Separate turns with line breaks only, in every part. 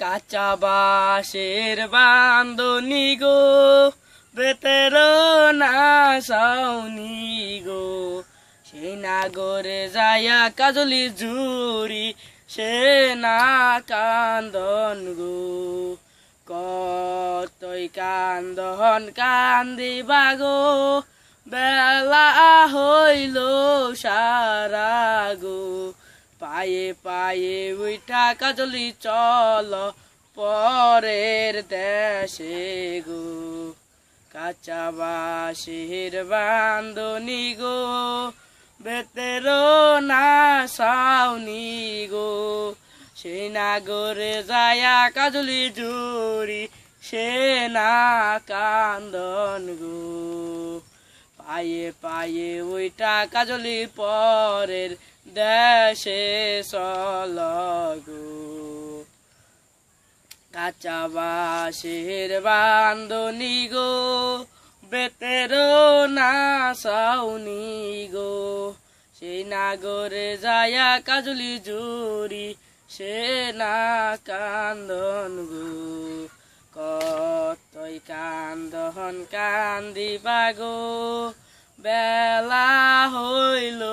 কাঁচা বাঁশের বান্ধনি গো, বেতের না সাউনি গো, সেই নাগরে যায়া কাজলি জুরি, সে না কান্দন গো। কতই কান্দন কান্দিবা গো, বেলা হইল সারা গো, পায়ে পায়ে উইঠা কাজলি চল পরের দেশে গো। কাঁচা বাঁশের বান্ধনি গো, বেতের না সাউনি গো, সেই নাগরে যায়া কাজলি জুরি, সে না কান্দন গো। পায়ে পায়ে ওইটা কাজলি পরের দেশে চল গো। কাঁচা বাঁশের বান্ধনি গো, বেতের না সাউনি গো, সেই নাগরে যায়া কাজলি জুরি, সে না কান্দন গো। কতই কান্দন কান্দিবা গো, বেলা হইল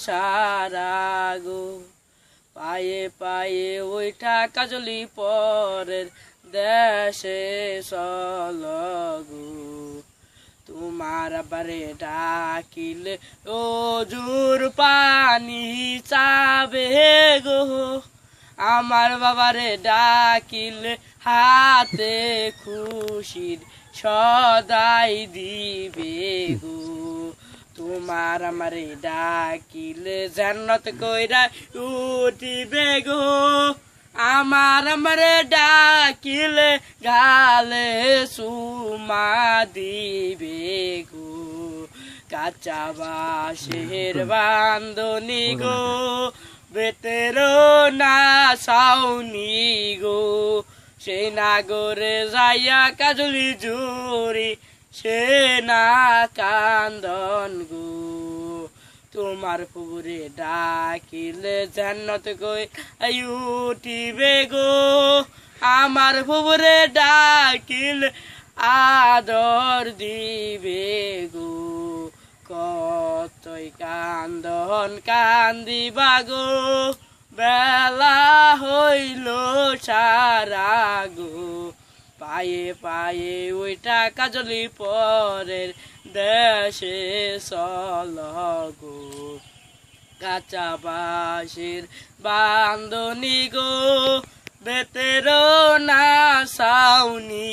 সারা গো, পায়ে পায়ে ওইঠা কাজলি পরের দেশে চল গো। তোমার বারে ডাকিলে ও জোর পানি চাবে গো, আমার বাবারে ডাকিলে হাতে খুশির সদাই দিবে গো। তোমার আমারে ডাকিলে জান্নাত কইরা উঠিবে গো, আমার আমারে ডাকিলে গালে সুমা দিবে গো। কাঁচা বাঁশের বান্ধনি গো, বেতের না সাউনি গো, সেই নাগরে যাইয়া কাজলি জুরি, সে না কান্দন গো। তোমার ফুরে ডাকিলে জান্নাত কই উঠিবে গো, আমার ফুরে ডাকিলে আদর দিবে গো। কতই কান্দন কান্দিবা গো, বেলা হইল সারা গো, পায়ে পায়ে ওইটা কাজলি পরের দেশে চল গো। কাঁচা বাঁশের বান্ধনি গো, বেতের না সাউনি